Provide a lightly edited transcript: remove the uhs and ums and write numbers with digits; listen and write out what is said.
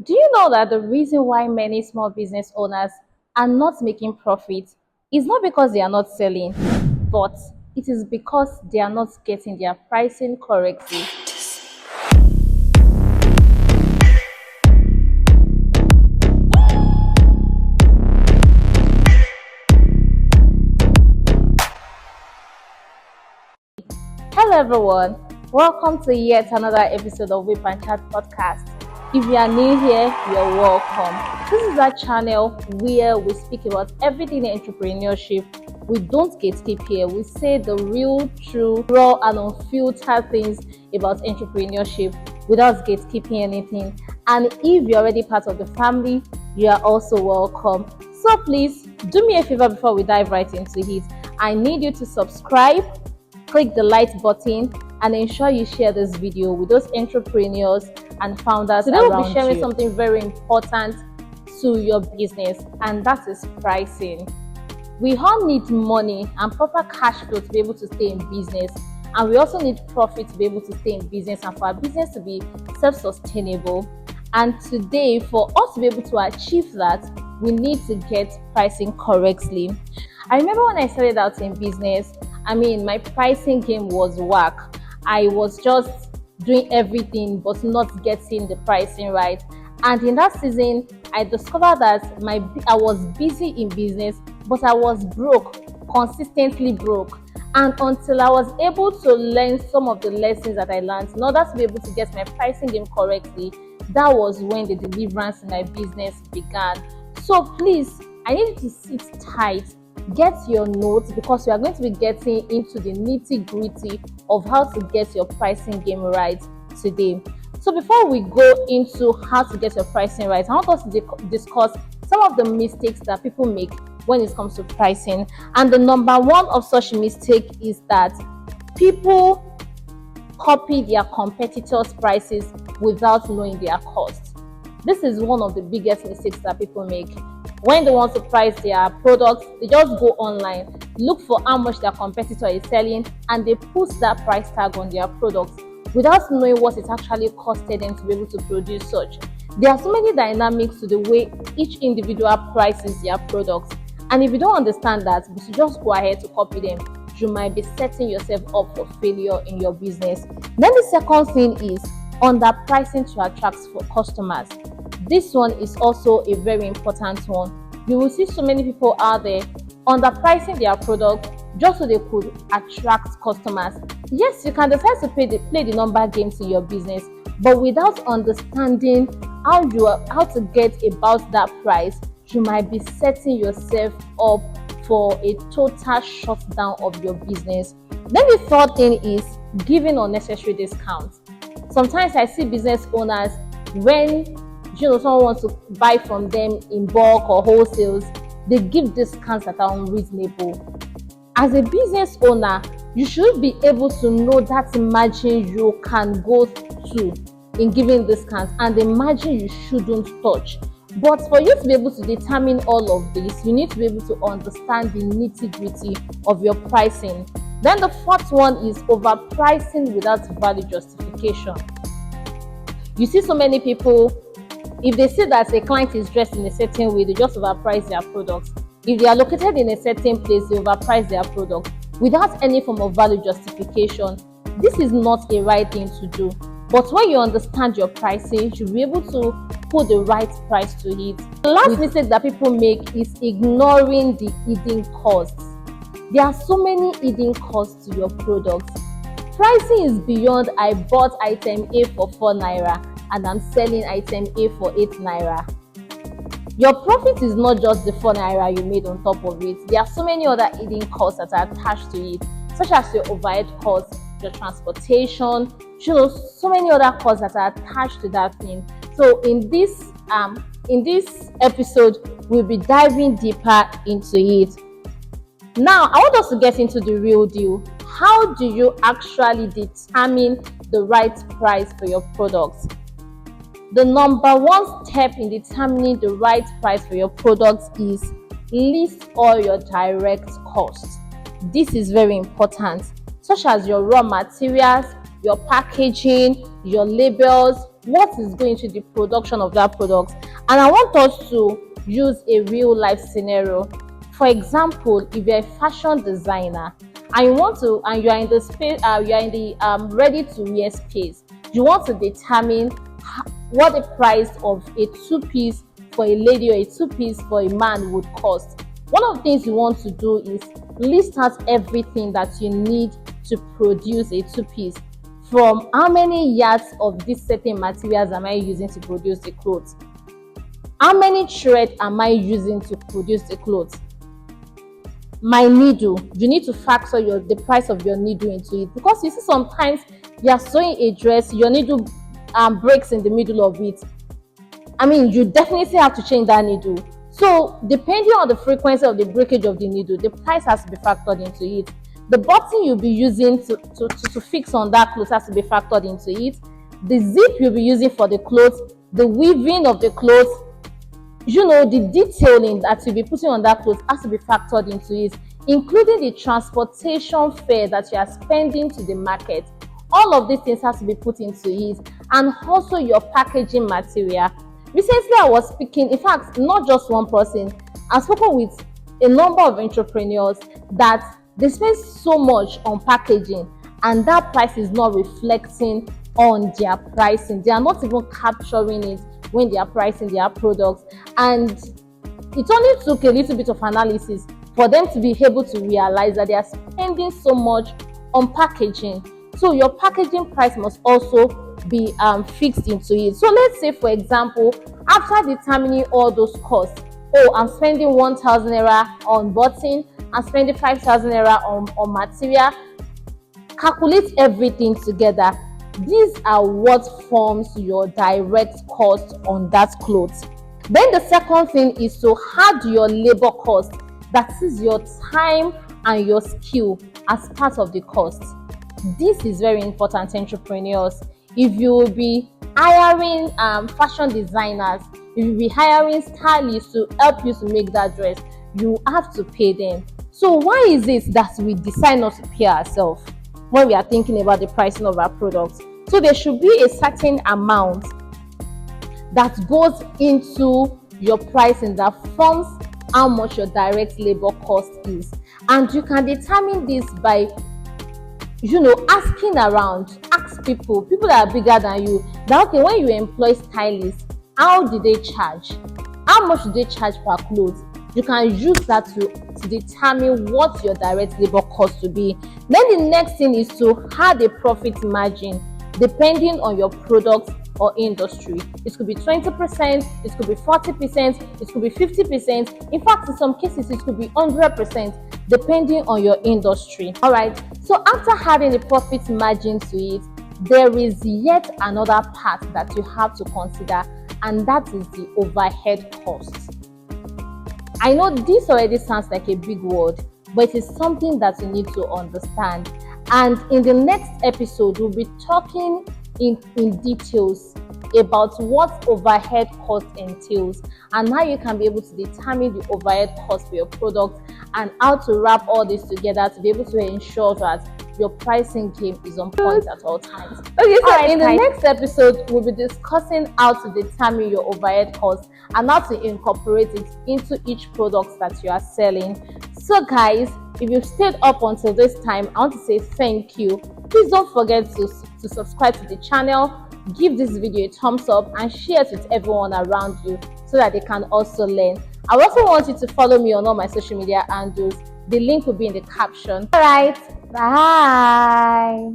Do you know that the reason why many small business owners are not making profit is not because they are not selling, but it is because they are not getting their pricing correctly? Hello everyone, welcome to yet another episode of Whip and Chat podcast. If you are new here, you're welcome. This is our channel where we speak about everything in entrepreneurship. We don't gatekeep here. We say the real, true, raw and unfiltered things about entrepreneurship without gatekeeping anything. And if you're already part of the family, you are also welcome. So please do me a favor before we dive right into it. I need you to subscribe, click the like button, and ensure you share this video with those entrepreneurs and founders around you. Today we'll be sharing something very important to your business, and that is pricing. We all need money and proper cash flow to be able to stay in business, and we also need profit to be able to stay in business and for our business to be self-sustainable. And today, for us to be able to achieve that, we need to get pricing correctly. I remember when I started out in business, my pricing game was whack. I was just doing everything but not getting the pricing right. And in that season, I discovered that I was busy in business, but I was broke, consistently broke. And until I was able to learn some of the lessons that I learned in order to be able to get my pricing game correctly, that was when the deliverance in my business began. So please, I need you to sit tight. Get your notes because we are going to be getting into the nitty-gritty of how to get your pricing game right today. So before we go into how to get your pricing right, I want us to discuss some of the mistakes that people make when it comes to pricing. And the number one of such mistake is that people copy their competitors' prices without knowing their costs. This is one of the biggest mistakes that people make. When they want to price their products, they just go online, look for how much their competitor is selling, and they put that price tag on their products without knowing what it actually costed them to be able to produce such. There are so many dynamics to the way each individual prices their products, and if you don't understand that, but you just go ahead to copy them, you might be setting yourself up for failure in your business. Then the second thing is underpricing to attract customers. This one is also a very important one. You will see so many people out there underpricing their product just so they could attract customers. Yes, you can decide to play the number games in your business, but without understanding how to get about that price, you might be setting yourself up for a total shutdown of your business. Then the third thing is giving unnecessary discounts. Sometimes I see business owners, when someone wants to buy from them in bulk or wholesales, they give discounts that are unreasonable. As a business owner, you should be able to know that margin you can go to in giving discounts and the margin you shouldn't touch. But for you to be able to determine all of this, you need to be able to understand the nitty-gritty of your pricing. Then the fourth one is overpricing without value justification. You see so many people, if they see that a client is dressed in a certain way, they just overprice their products. If they are located in a certain place, they overprice their product without any form of value justification. This is not a right thing to do. But when you understand your pricing, you should be able to put the right price to it. The last mistake that people make is ignoring the hidden costs. There are so many hidden costs to your products. Pricing is beyond I bought item A for 4 naira and I'm selling item A for 8 naira. Your profit is not just the 4 naira you made on top of it. There are so many other hidden costs that are attached to it, such as your overhead costs, your transportation, so many other costs that are attached to that thing. So in this episode, we'll be diving deeper into it. Now, I want us to get into the real deal. How do you actually determine the right price for your products? The number one step in determining the right price for your products is list all your direct costs. This is very important, such as your raw materials, your packaging, your labels, what is going to the production of that product. And I want us to use a real life scenario. For example, if you're a fashion designer and you are in the space, you are in the ready to wear space, you want to determine what the price of a two-piece for a lady or a two-piece for a man would cost. One of the things you want to do is list out everything that you need to produce a two-piece. From how many yards of these certain materials am I using to produce the clothes? How many thread am I using to produce the clothes? My needle, you need to factor the price of your needle into it, because you see sometimes you are sewing a dress, your needle breaks in the middle of it. I mean, you definitely have to change that needle. So depending on the frequency of the breakage of the needle, the price has to be factored into it. The button you'll be using to fix on that clothes has to be factored into it. The zip you'll be using for the clothes, the weaving of the clothes, the detailing that you'll be putting on that clothes has to be factored into it, including the transportation fare that you are spending to the market. All of these things has to be put into it, and also your packaging material. Recently, I was speaking, in fact, not just one person, I've spoken with a number of entrepreneurs that they spend so much on packaging, and that price is not reflecting on their pricing. They are not even capturing it when they are pricing their products. And it only took a little bit of analysis for them to be able to realize that they are spending so much on packaging. So your packaging price must also be fixed into it. So let's say, for example, after determining all those costs, I'm spending 1,000 naira on button, I'm spending 5,000 naira on material. Calculate everything together. These are what forms your direct cost on that clothes. Then the second thing is to add your labor cost, that is your time and your skill, as part of the cost. This is very important, entrepreneurs. If you will be hiring fashion designers, if you will be hiring stylists to help you to make that dress, you have to pay them. So why is it that we decide not to pay ourselves when we are thinking about the pricing of our products? So there should be a certain amount that goes into your pricing that forms how much your direct labor cost is. And you can determine this by asking around. Ask people that are bigger than you, that okay, when you employ stylists, how do they charge? How much do they charge per clothes? You can use that to determine what your direct labor cost to be. Then the next thing is to add a profit margin depending on your product or industry. It could be 20%, it could be 40%, it could be 50%. In fact, in some cases, it could be 100%, depending on your industry. All right. So after adding the profit margin to it, there is yet another part that you have to consider, and that is the overhead costs. I know this already sounds like a big word, but it is something that you need to understand. And in the next episode, we'll be talking in details about what overhead cost entails and how you can be able to determine the overhead cost for your product, and how to wrap all this together to be able to ensure that your pricing game is on point at all times. Okay, so in the next episode, we'll be discussing how to determine your overhead cost and how to incorporate it into each product that you are selling. So guys, if you've stayed up until this time, I want to say thank you. Please don't forget to subscribe to the channel, give this video a thumbs up, and share it with everyone around you so that they can also learn. I also want you to follow me on all my social media handles. The link will be in the caption. All right, bye.